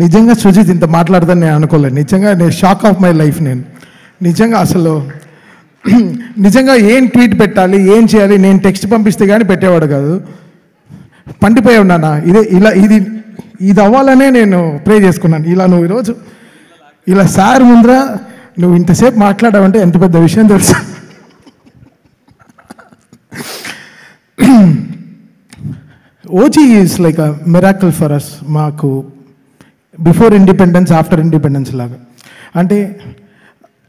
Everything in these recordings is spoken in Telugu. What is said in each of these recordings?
నిజంగా సుజిత్ ఇంత మాట్లాడదని నేను అనుకోలేదు. నిజంగా నేను షాక్ ఆఫ్ మై లైఫ్. నేను నిజంగా అసలు నిజంగా ఏం ట్వీట్ పెట్టాలి, ఏం చేయాలి, నేను టెక్స్ట్ పంపిస్తే కానీ పెట్టేవాడు కాదు. పండిపోయి ఉన్నానా, ఇది అవ్వాలనే నేను ప్రే చేసుకున్నాను. ఇలా నువ్వు ఈరోజు ఇలా సార్ ముందర నువ్వు ఇంతసేపు మాట్లాడావంటే ఎంత పెద్ద విషయం తెలుసు. OG is like a miracle for us. మాకు బిఫోర్ ఇండిపెండెన్స్, ఆఫ్టర్ ఇండిపెండెన్స్ లాగా. అంటే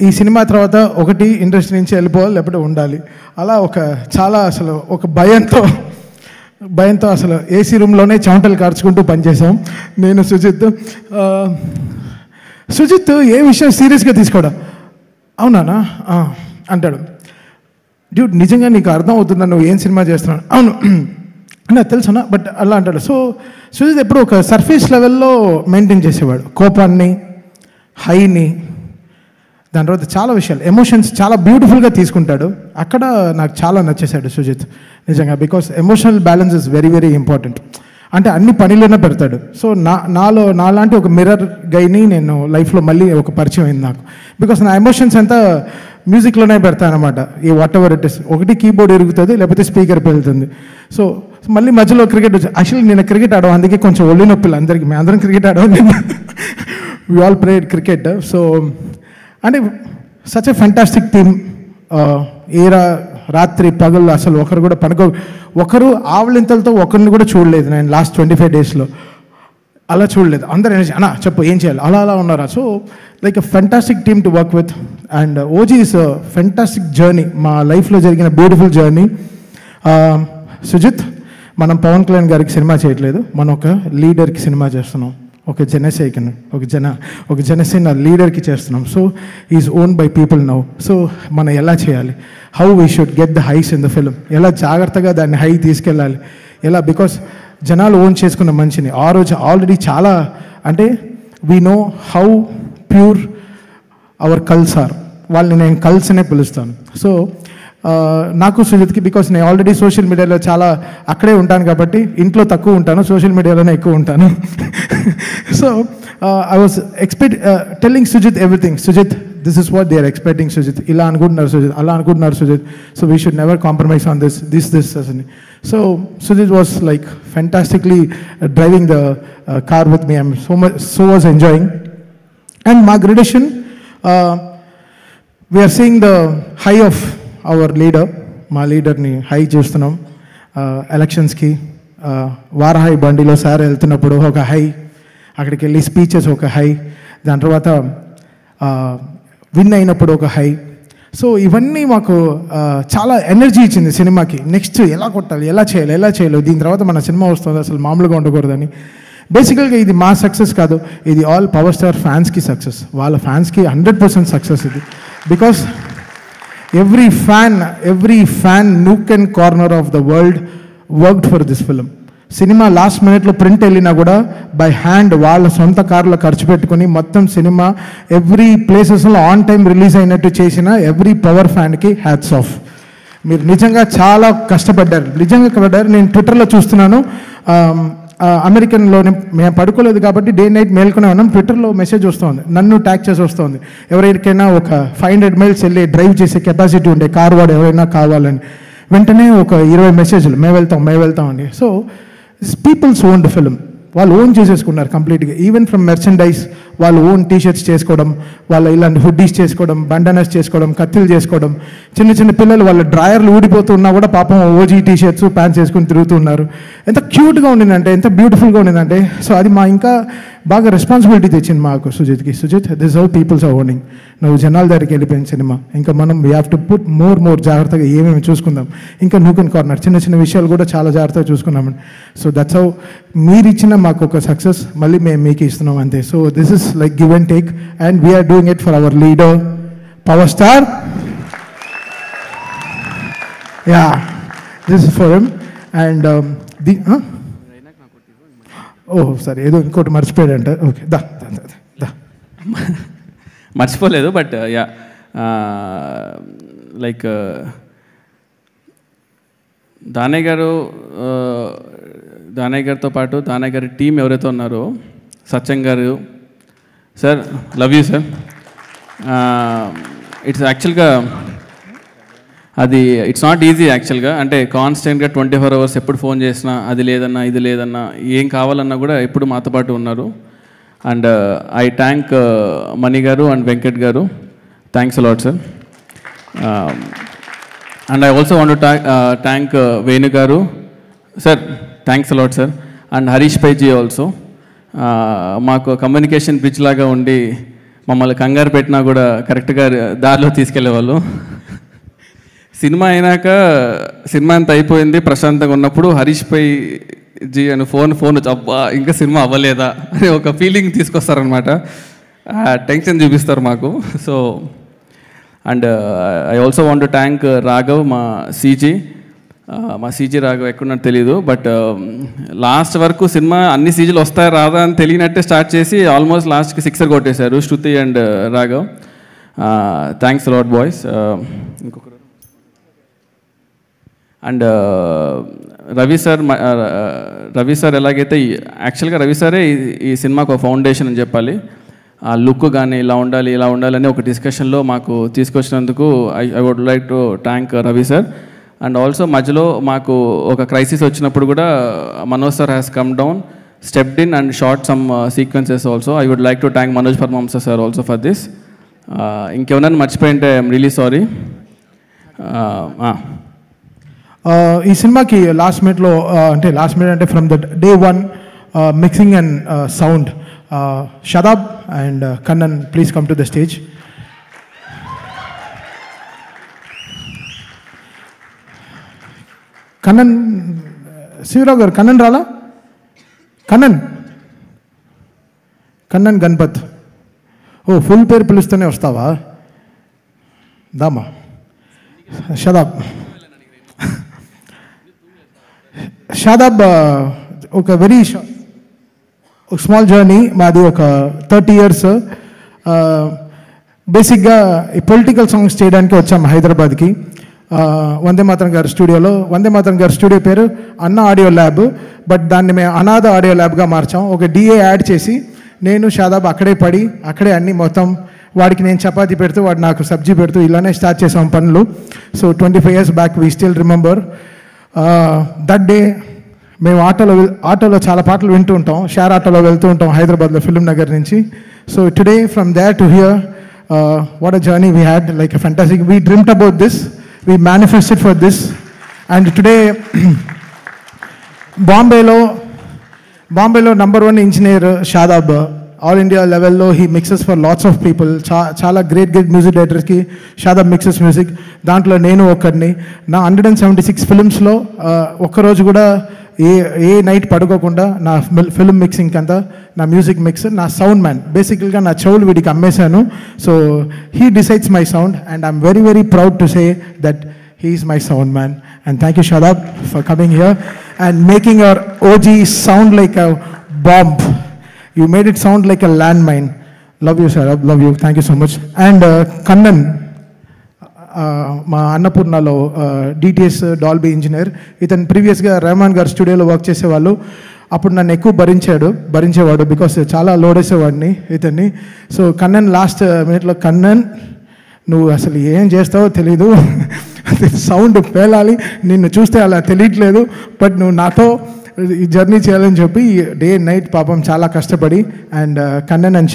ఈ సినిమా తర్వాత ఒకటి ఇండస్ట్రీ నుంచి వెళ్ళిపోవాలి, లేకపోతే ఉండాలి. అలా చాలా అసలు ఒక భయంతో అసలు ఏసీ రూమ్లోనే చెమటలు కార్చుకుంటూ పనిచేసాం నేను సుజిత్ ఏ విషయం సీరియస్గా తీసుకోవడం. అవునానా అంటాడు. డ్యూడ్ నిజంగా నీకు అర్థం అవుతుందా నువ్వు ఏం సినిమా చేస్తున్నావు? అవును నాకు తెలుసునా, బట్ అలా అంటాడు. సో సుజిత్ ఎప్పుడు ఒక సర్ఫేస్ లెవెల్లో మెయింటైన్ చేసేవాడు, కోపాన్ని, హైని, దాని తర్వాత చాలా విషయాలు, ఎమోషన్స్ చాలా బ్యూటిఫుల్గా తీసుకుంటాడు. అక్కడ నాకు చాలా నచ్చేశాడు సుజిత్ నిజంగా. Because emotional balance is very very important. అంటే అన్ని పనిలోనే పెడతాడు. సో నాలాంటి ఒక మిర్రర్ గైని నేను లైఫ్లో మళ్ళీ ఒక పరిచయం అయింది నాకు. బికాస్ నా ఎమోషన్స్ అంతా మ్యూజిక్లోనే పెడతాను అనమాట. ఈ వాట్ ఎవర్ ఇట్ ఇస్, ఒకటి కీబోర్డ్ ఇరుగుతుంది, లేకపోతే స్పీకర్ పెళ్తుంది. సో మళ్ళీ మధ్యలో క్రికెట్ యాక్చువల్లీ నేను క్రికెట్ ఆడాం, అందుకే కొంచెం ఒళ్ళు నొప్పులు అందరికీ. మేము అందరం క్రికెట్ ఆడాం, we all played cricket. So అంటే సచ్ ఎ ఫెంటాస్టిక్ టీమ్. రాత్రి పగలు అసలు ఒకరు కూడా ఒకరు ఆవలింతలతో ఒకరిని కూడా చూడలేదు నేను లాస్ట్ 25 daysలో. అలా చూడలేదు. అందరూ అన్నా చెప్పు ఏం చేయాలి, అలా ఉన్నారా. So like a fantastic team to work with. And OG is a fantastic journey, మా లైఫ్లో జరిగిన బ్యూటిఫుల్ జర్నీ. సుజిత్, మనం పవన్ కళ్యాణ్ గారికి సినిమా చేయట్లేదు, మనం ఒక లీడర్కి సినిమా చేస్తున్నాం, ఒక జనసేన లీడర్కి చేస్తున్నాం. So is own by people now. So మనం ఎలా చేయాలి, how we should get the highs in the film, ఎలా జాగ్రత్తగా దాన్ని హై తీసుకెళ్ళాలి, ఎలా, బికాస్ జనాలు ఓన్ చేసుకున్న మనిషిని ఆ రోజు ఆల్రెడీ చాలా, అంటే we know how pure our cults are. వాళ్ళని నేను కల్స్ అనే పిలుస్తాను. సో నాకు సుజిత్కి, బికాస్ నేను ఆల్రెడీ సోషల్ మీడియాలో చాలా అక్కడే ఉంటాను కాబట్టి ఇంట్లో తక్కువ ఉంటాను, సోషల్ మీడియాలోనే ఎక్కువ ఉంటాను. So I was telling Sujith everything. Sujith, this is what they are expecting. Sujith ఇలా అనుకుంటున్నారు, సుజిత్ అలా అనుకుంటున్నారు Sujith. So we should never compromise on this అని. So Sujith was like fantastically driving the car with me. I'm so was enjoying. And మా graduation we're seeing the high of our leader. మా లీడర్ని హై చూస్తున్నాం. ఎలక్షన్స్కి వారాహి బండిలో సార్ వెళ్తున్నప్పుడు ఒక హై, అక్కడికి వెళ్ళి స్పీచెస్ ఒక హై, దాని తర్వాత విన్ అయినప్పుడు ఒక హై. సో ఇవన్నీ మాకు చాలా ఎనర్జీ ఇచ్చింది సినిమాకి. నెక్స్ట్ ఎలా కొట్టాలి, ఎలా చేయాలి, దీని తర్వాత మన సినిమా వస్తుంది, అసలు మామూలుగా ఉండకూడదని. బేసికల్గా ఇది మా సక్సెస్ కాదు, ఇది ఆల్ పవర్ స్టార్ ఫ్యాన్స్కి సక్సెస్. వాళ్ళ ఫ్యాన్స్కి 100% సక్సెస్ ఇది. Because every fan nook and corner of the world worked for this film. Cinema last మినిట్లో ప్రింట్ వెళ్ళినా కూడా బై హ్యాండ్ వాళ్ళ సొంత కార్లో ఖర్చు పెట్టుకుని మొత్తం సినిమా ఎవ్రీ ప్లేసెస్లో ఆన్ టైం రిలీజ్ అయినట్టు చేసిన ఎవ్రీ పవర్ ఫ్యాన్కి హ్యాట్స్ ఆఫ్. మీరు నిజంగా చాలా కష్టపడ్డారు. నేను ట్విట్టర్లో చూస్తున్నాను, అమెరికన్లోనే మేము పడుకోలేదు కాబట్టి డే నైట్ మేల్కొనే ఉన్నాం. ట్విట్టర్లో మెసేజ్ వస్తుంది, నన్ను ట్యాగ్ చేసి వస్తుంది, ఎవరికైనా ఒక 500 miles వెళ్ళి డ్రైవ్ చేసే కెపాసిటీ ఉండే కార్ వాడు ఎవరైనా కావాలని. వెంటనే ఒక 20 మెసేజ్లు, మేము వెళ్తాం అండి. సో పీపుల్స్ ఓన్డ్ ఫిల్మ్, వాళ్ళు ఓన్ చేసేసుకున్నారు కంప్లీట్గా. ఈవెన్ ఫ్రమ్ మెర్చండైజ్ వాళ్ళు ఓన్ టీషర్ట్స్ చేసుకోవడం, వాళ్ళ ఇలాంటి హుడ్డీస్ చేసుకోవడం, బండనస్ చేసుకోవడం, కత్తిలు చేసుకోవడం, చిన్న పిల్లలు వాళ్ళ డ్రాయర్లు ఊడిపోతున్నా కూడా పాపం ఓజీ టీషర్ట్స్ ప్యాంట్స్ వేసుకుని తిరుగుతున్నారు. ఎంత క్యూట్గా ఉండిందంటే, ఎంత బ్యూటిఫుల్గా ఉండిందంటే. సో అది మా ఇంకా బాగా రెస్పాన్సిబిలిటీ తెచ్చింది మాకు సుజిత్కి. Sujith, this how peoples are owning. నువ్వు జనాల దగ్గరికి వెళ్ళిపోయిన సినిమా, ఇంకా మనం we have to put more జాగ్రత్తగా ఏమేమి చూసుకుందాం. ఇంకా నూక్ అండ్ కార్నర్ చిన్న విషయాలు కూడా చాలా జాగ్రత్తగా చూసుకున్నామండి. సో దట్స్ హౌ మీరు ఇచ్చిన మాకు ఒక సక్సెస్ మళ్ళీ మేము మీకు ఇస్తున్నాం అంతే. So this is like give and take, and we're doing it for our leader power star. Yeah, this is for him. And సరే, ఏదో ఇంకోటి మర్చిపోయాడంట. ఓకే, దా మర్చిపోలేదు, బట్ యా, లైక్ దానయ్య గారితో పాటు దానయ్య గారి టీం ఎవరైతే ఉన్నారో సత్యం గారు sir, love you sir. It's యాక్చువల్గా అది ఇట్స్ నాట్ ఈజీ యాక్చువల్గా. అంటే కాన్స్టెంట్గా 24 hours ఎప్పుడు ఫోన్ చేసినా అది లేదన్నా ఇది లేదన్నా ఏం కావాలన్నా కూడా ఎప్పుడు మాతో పాటు ఉన్నారు. అండ్ ఐ థ్యాంక్ మణి గారు and Venkat garu, thanks a lot sir. And I also want to thank Venu garu sir, thanks a lot sir. And Harish పైజీ ఆల్సో, మాకు కమ్యూనికేషన్ బ్రిడ్జ్ లాగా ఉండి మమ్మల్ని కంగారు పెట్టినా కూడా కరెక్ట్గా దారిలో తీసుకెళ్లేవాళ్ళు. సినిమా అయినాక సినిమా అంతా అయిపోయింది, ప్రశాంతంగా ఉన్నప్పుడు హరీష్ పై జీ అని ఫోన్ అబ్బా ఇంకా సినిమా అవ్వలేదా అని ఒక ఫీలింగ్ తీసుకొస్తారనమాట. టెన్షన్ చూపిస్తారు మాకు. So and I also want to thank Raghav, మా సీజీ రాఘవ్ ఎక్కడున్నట్టు తెలీదు. బట్ లాస్ట్ వరకు సినిమా అన్ని సీజీలు వస్తాయా రాదా అని తెలియనట్టే స్టార్ట్ చేసి ఆల్మోస్ట్ లాస్ట్కి 6 కొట్టేశారు Shruti and Raghav. Thanks lot boys. ఇంకొకరు అండ్ రవి సార్ ఎలాగైతే యాక్చువల్గా రవి సారే ఈ సినిమాకు ఒక ఫౌండేషన్ అని చెప్పాలి. ఆ లుక్ కానీ ఇలా ఉండాలని ఒక డిస్కషన్లో మాకు తీసుకొచ్చినందుకు I would like to thank Ravi sir. And also మధ్యలో మాకు ఒక క్రైసిస్ వచ్చినప్పుడు కూడా Manoj sir has come down, stepped in and shot some sequences also. I would like to thank Manoj Paramahamsa sir also for this. ఇంకేమైనా మర్చిపోయింటే ఐఎమ్ రియలీ సారీ. ఈ సినిమాకి లాస్ట్ మినిట్ అంటే from the day 1 mixing and sound, Shadab and Kannan, please come to the stage. Kannan, Sivarao గారు, కన్నన్ రాలా? కన్నన్ గణపత్. ఓ, ఫుల్ పేరు పిలుస్తూనే వస్తావా? దామా. షాదాబ్ ఒక స్మాల్ జర్నీ మాది, ఒక 30 years. బేసిక్గా ఈ పొలిటికల్ సాంగ్స్ చేయడానికి వచ్చాము హైదరాబాద్కి, వందే మాతరం గారి స్టూడియోలో. వందే మాతరం గారి స్టూడియో పేరు అన్న ఆడియో ల్యాబ్, బట్ దాన్ని మేము అనాథ ఆడియో ల్యాబ్గా మార్చాం. ఒక డిఏ యాడ్ చేసి నేను షాదాబ్ అక్కడే పడి అక్కడే అన్నీ మొత్తం, వాడికి నేను చపాతీ పెడుతూ వాడు నాకు సబ్జీ పెడుతూ ఇలానే స్టార్ట్ చేసాం పనులు. So 25 years back we still remember that day. మేము ఆటోలో చాలా పాటలు వింటూ ఉంటాం, షేర్ ఆటోలో వెళ్తూ ఉంటాం హైదరాబాద్లో ఫిల్మ్ నగర్ నుంచి. So today from there to here, what a journey we had, like a fantastic. We dreamed about this, we manifested for this. And today బాంబేలో number 1 engineer Shadab, all India లెవెల్లో he mixes for lots of people. చాలా గ్రేట్ మ్యూజిక్ డైరెక్టర్స్కి షాదాబ్ మిక్సెస్ మ్యూజిక్. దాంట్లో నేను ఒకడిని. నా 176 ఫిల్మ్స్లో ఒక్కరోజు కూడా ఏ నైట్ పడుకోకుండా నా ఫిల్మ్ మిక్సింగ్ అంతా, నా మ్యూజిక్ మిక్స్, నా సౌండ్ మ్యాన్. బేసికల్గా నా చెవులు వీడికి అమ్మేశాను. So he decides my sound and I'm very very proud to say that he is my sound man. And thank you Shadab for coming here and making our OG sound like a bomb. You made it sound like a landmine. Love you Shadab, love you, thank you so much. And Kannan, మా అన్నపూర్ణలో DTS డాల్బీ ఇంజనీర్. ఇతను ప్రీవియస్గా రెహమాన్ గారి స్టూడియోలో వర్క్ చేసేవాళ్ళు. అప్పుడు నన్ను ఎక్కువ భరించేవాడు బికాస్ చాలా లోడ్ వేసేవాడిని ఇతన్ని. సో కన్నన్ లాస్ట్ మినిట్లో, కన్నన్ నువ్వు అసలు ఏం చేస్తావో తెలీదు, సౌండ్ పేలాలి, నిన్ను చూస్తే అలా తెలియట్లేదు, బట్ నువ్వు నాతో ఈ జర్నీ చేయాలని చెప్పి డే అండ్ నైట్ పాపం చాలా కష్టపడి. And Kannan and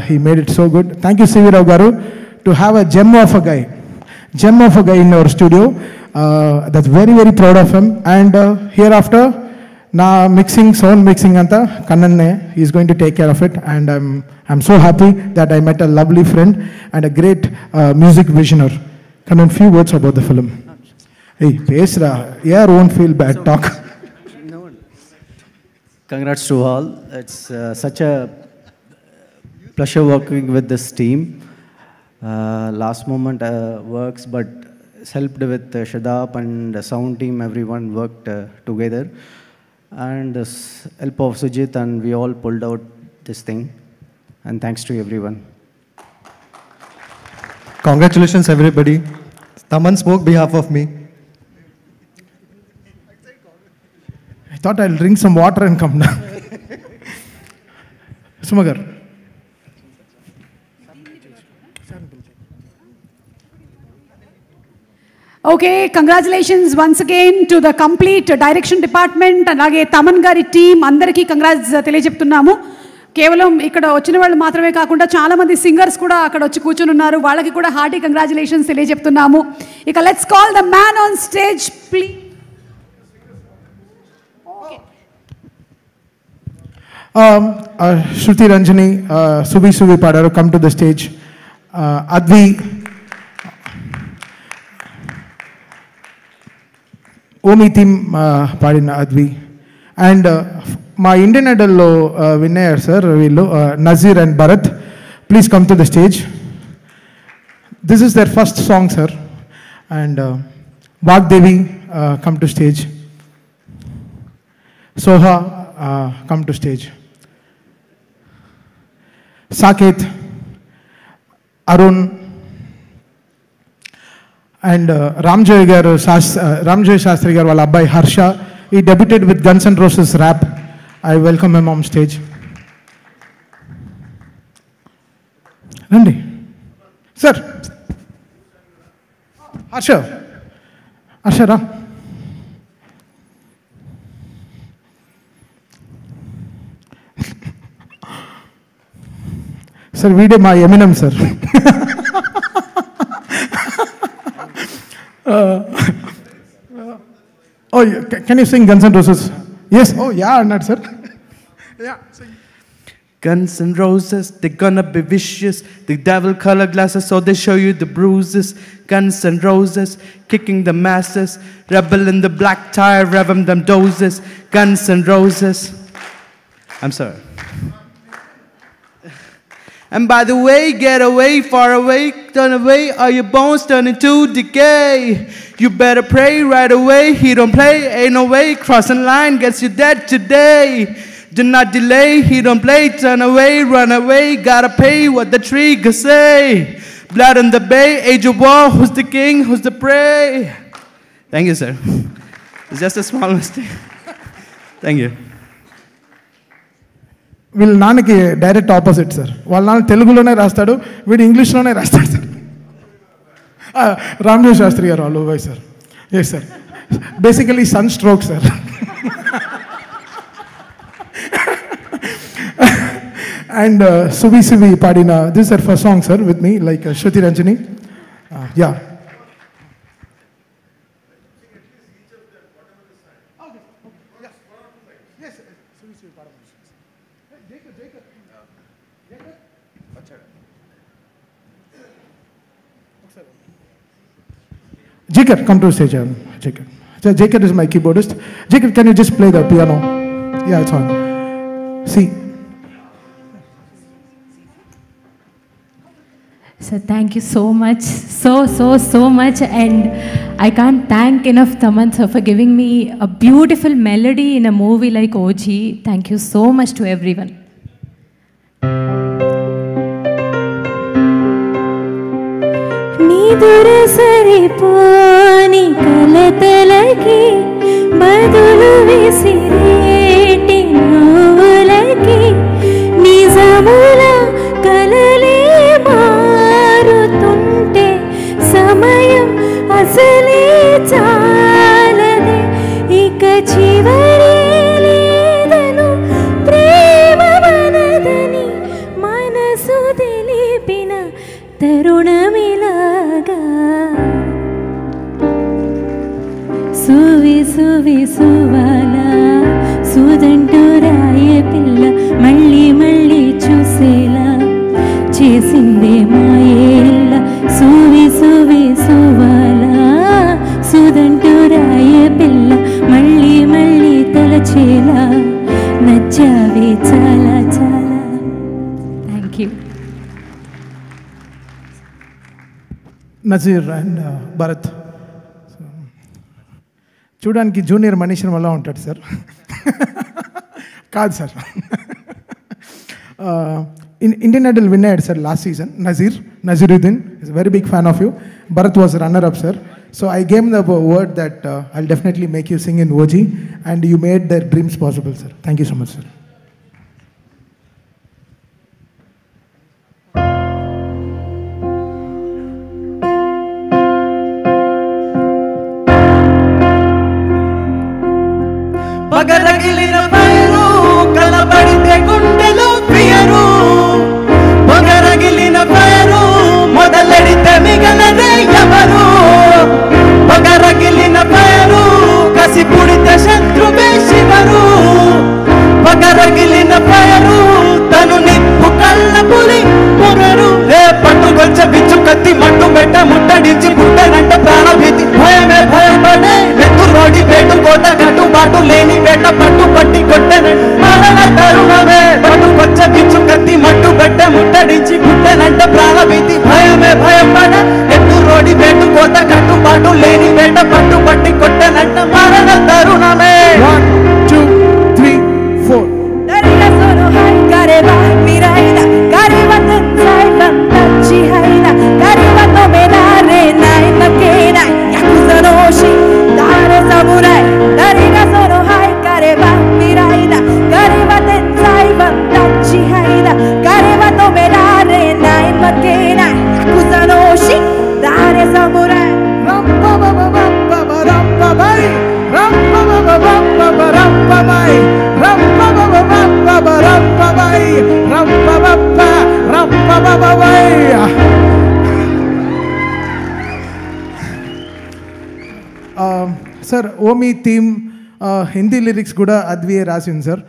he made it so good. Thank you CV Rao garu to have a gem of a guy in our studio. That's very very proud of him. And here after నా సౌండ్ మిక్సింగ్ అంతా కన్నన్నే, is going to take care of it. And I'm so happy that I met a lovely friend and a great music visionary. Kannan, few words about the film. Hey, Pesra, yeah, won't feel bad. Talk. Congrats to all. It's such a pleasure working with this team. Last moment works, but helped with Shadab and the sound team. Everyone worked together, and the help of Sujit, and we all pulled out this thing. And thanks to everyone. Congratulations everybody. Taman spoke behalf of me. I thought I'll drink some water and come down. Suma garu. Okay, congratulations once again to the complete direction department, అలాగే తమన్ గారి టీం అందరికీ కంగ్రాట్స్ తెలియజెప్తున్నాము. కేవలం ఇక్కడ వచ్చిన వాళ్ళు మాత్రమే కాకుండా చాలామంది సింగర్స్ కూడా అక్కడ వచ్చి కూర్చొని ఉన్నారు, వాళ్ళకి కూడా హార్టీ కంగ్రాచులేషన్స్ తెలియజెప్తున్నాము. ఇక let's call the man on stage please. Shruti Ranjani, Suvi పాడారు, come to the stage. Advi, Omi theme పాడిన అద్వి. అండ్ మా ఇండియన్ ఐడల్లో విన్ అయ్యారు సార్ వీళ్ళు, Nazeer and Bharat. Please come to the stage. This is their first song sir. And Vagdevi, come to stage. Soha, come to stage. Saketh, Arun and Ramjoy Shastri garu వాళ్ళ అబ్బాయి Harsha. He debuted with guns and roses rap. I welcome him on stage. రండి సార్. హర్ష రా. సార్ వీడే మా Eminem sir. Oh, can you sing Guns N' Roses? Yes. Oh, yeah, not sir. Yeah. Sing. Guns N' Roses, they're gonna be vicious. The devil color glasses, so they show you the bruises. Guns N' Roses, kicking the masses. Rebel in the black tie, revving them doses. Guns N' Roses. I'm sorry. And by the way, get away, far away, turn away, or your bones turn into decay. You better pray right away, he don't play, ain't no way, crossing line gets you dead today. Do not delay, he don't play, turn away, run away, gotta pay what the trigger say. Blood in the bay, age of war, who's the king, who's the prey? Thank you, sir. It's just a small mistake. Thank you. వీళ్ళ నాన్నకి డైరెక్ట్ ఆపోజిట్ సార్. వాళ్ళ నాన్న తెలుగులోనే రాస్తాడు, వీడు ఇంగ్లీష్లోనే రాస్తాడు సార్. రామ్జీ శాస్త్రి గారు వాళ్ళు boy sir. Yes sir, basically sun stroke sir. And Suvi పాడిన this sir first song sir with me like Shruti Ranjani. Yeah. Jacob, come to the stage. Jacob. So Jacob is my keyboardist. Jacob, can you just play the piano? Yeah, it's on. See. So thank you so much, so much, and I can't thank enough Taman sir for giving me a beautiful melody in a movie like OG. Thank you so much to everyone. నిదుర సరిపోని కలతలకి బదులు విసిరేటి నవ్వులకి నిజముల కలలే మారుతుంటే సమయం అసలే చాలదే ఇక చివరి లేదను ప్రేమ మనదని మనసు తెలిపిన తరుణమిలాగా సువాలా సుదంటూ రాయే పిల్ల మళ్ళీ మళ్ళీ చూసేలా చేసిందే మాయేళ్ళ సువాలా సుదంటూ రాయే పిల్ల మళ్ళీ మళ్ళీ తలచేలా నచ్చావే చాలా చాలా. Thank you. Nazeer and Bharat. చూడడానికి జూనియర్ మనీషన్ వల్ల ఉంటాడు సార్. కాదు సార్. ఇండియన్ ఐడల్ విన్ అయ్యాడు sir last season. Naseeruddin is very big fan of you. Bharat was runner up sir. So I gave the word that I'll definitely make you sing in OG and you made their dreams possible sir. Thank you so much sir. పగరగిలిన ఫైరు కలబడితే గుండెలో ఫియరు పగరగిలిన ఫైరు మొదలెడితే మిగలదే ఎవరు పగరగిలిన ఫైరు కసి పుడితే శత్రువే శివరు పగరగిలిన ఫైరు తను నిప్పు కళ్ళ పులి పొగరు రే పట్టుకొచ్చ బిచ్చు కత్తి మట్టు పెట్ట ముట్టడించి పుట్టనంట ప్రాణభీతి భయమే భయపడే వెతురోడి వేటు కోట కట్టు బాటు లేని వేట పట్టు పట్టి కొట్టనంట మరణ తరుణమే పట్టుకొచ్చ బిచ్చు కత్తి మట్టు పెట్ట ముట్టడించి పుట్టనంట ప్రాణభీతి భయమే భయపడే వెతురోడి వేటు కోట కట్టు బాటు లేని వేట పట్టు పట్టి కొట్టనంట మరణ తరుణమే 1 2 3 4 Darina sono hai careva miraina careva tensai vantaci haina careva nomenare nai makena yakuza no shi dare samurai Darina sono hai careva miraina careva tensai vantaci haina careva nomenare nai makena yakuza no shi dare samurai Rampa baba baba rampa bai rampa baba baba rampa bai rampa baba baba rampa bai rampa baba bai sir owe me theme Hindi lyrics కూడా అద్వియే రాసింది సార్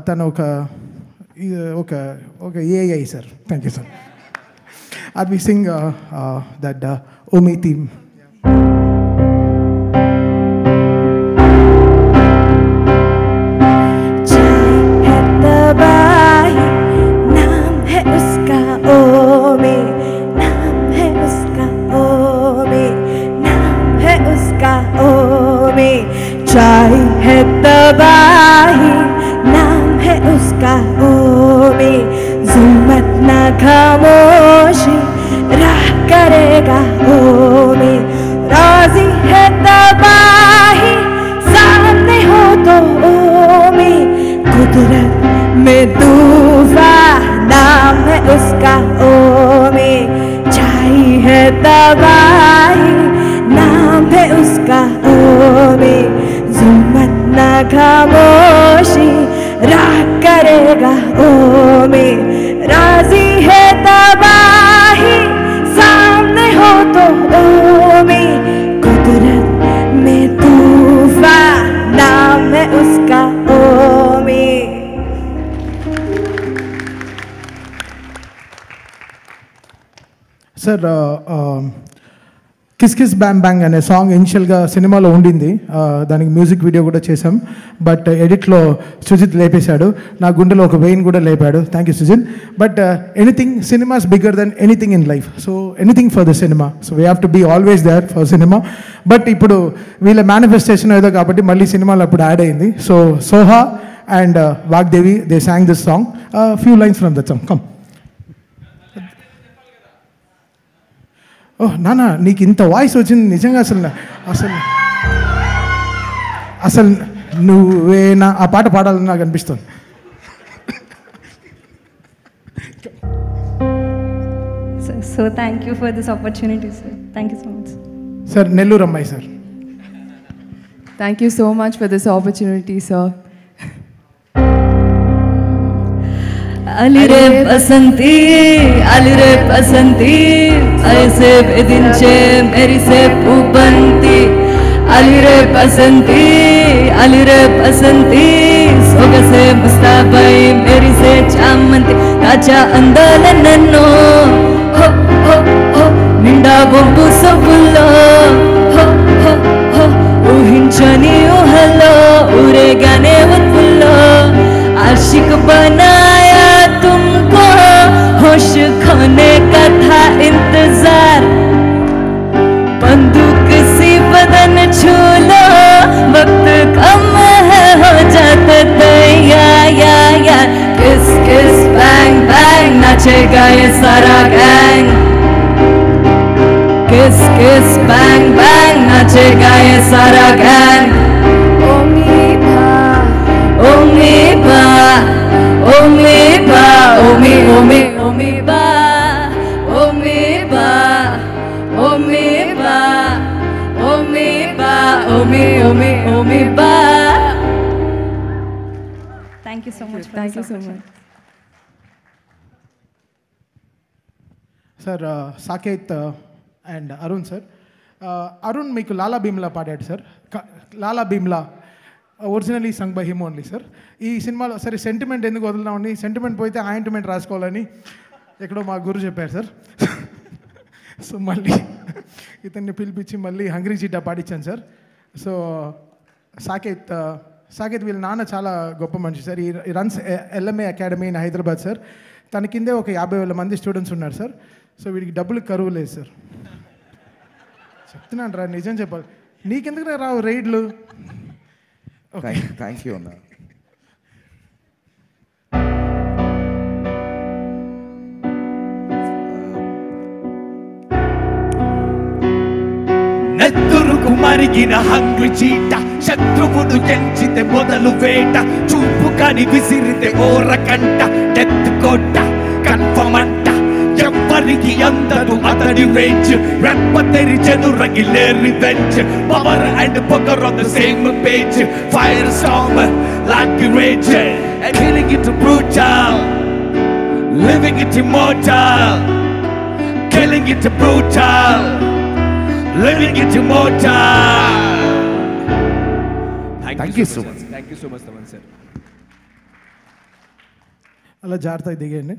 తను ఒక AI sir thank you sir Advi Singh that owe me theme चाय है तबाही नाम है उसका ओ में जुम्मत ना खामोशी राह करेगा ओ में राजी है तबाही सामने हो तो ओ में कुदरत में तूफान नाम है उसका ओ में चाय है तबाही नाम है उसका ओ में जुम्मत ना खामोशी राह करेगा ओ में राजी है तबाही सामने हो तो ओ में कुदरत में तूफान नाम है उसका ओ में sir kiss kiss bang bang అనే సాంగ్ ఇనిషియల్గా సినిమాలో ఉండింది దానికి మ్యూజిక్ వీడియో కూడా చేసాం బట్ ఎడిట్లో సుజిత్ లేపేశాడు నా గుండెలో ఒక వెయిన్ కూడా లేపాడు thank you Sujith but anything cinemas bigger than anything in life so anything for the cinema so we have to be always there for cinema but ఇప్పుడు వీళ్ళ మేనిఫెస్టేషన్ ఏదో కాబట్టి మళ్ళీ సినిమాలో అప్పుడు యాడ్ అయింది so Soha and Vagdevi they song this song few lines from that song come oh నానా నీకు ఇంత వాయిస్ వచ్చింది నిజంగా అసలు నువ్వేనా ఆ పాట పాడాలని నాకు అనిపిస్తుంది So thank you for this opportunity, sir. Thank you so much. Sir Nellore అమ్మాయి sir Thank you so much for this opportunity, sir. Ali रे बसंती ऐसे बेदिंचे मेरी से पूपंती अली रे बसंती सोगसे मुस्ताबाई मेरी से चामंती राजा अंदल नन्नो हो हो हो निंडा बొంబు సొబుల్లో हो हो हो ఊహించని ఊహల్లో ఊరేగానే వత్తుల్లో आशिक बनाया तुमको होश खोने का था इंतजार बंदूक सी बदन छू लो वक्त कम है हो जाते तैयार किस किस बैंग बैंग नाचेगा ये सारा गैंग किस किस बैंग बैंग नाचेगा ये सारा gang much. Thank you so much. Sir Saketh and Arun sir, Arun మీకు లాలా భీమ్లా పాడాడు sir. Lala Bheemla originally sung by him only sir. ఈ సినిమాలో సరే సెంటిమెంట్ ఎందుకు వదులుదామని, సెంటిమెంట్ పోతే ఆయింట్మెంట్ రాసుకోవాలని ఎక్కడో మా గురు చెప్పారు సార్. సో మళ్ళీ ఇతన్ని పిలిపించి మళ్ళీ హంగ్రీ చీటా పాడించాను సార్. సో సాకేత్ వీళ్ళ నాన్న చాలా గొప్ప మనిషి sir. He runs LMA academy in Hyderabad sir. తన కిందే ఒక 50,000 మంది స్టూడెంట్స్ ఉన్నారు సార్. సో వీడికి డబ్బులు కరువు లేదు సార్. చెప్తున్నాను రా, నిజం చెప్పాలి. నీకెందుకు రావు రైడ్లు? థ్యాంక్ యూ అన్న. నెత్తురుకు మరిగిన హంగ్రీ చీట, శత్రువును ఎంచితే మొదలు వేట, చూపు కాని విసిరితే ఓరకంట, డెత్ కొట్ట కన్ఫర్మ్ అంట, ఎవ్వరికి అందదు అతడి రేంజ్, రెప్ప తెరిచెను రగిలే రివెంజ్, పవర్ అండ్ పొగర్ on the same page, fire storm like a rage, and killing it brutal, living it immortal, killing it brutal, living it immortal. Thank you so much. Thank you so much, Taman sir. అలా జాగ్రత్తగా దిగండి.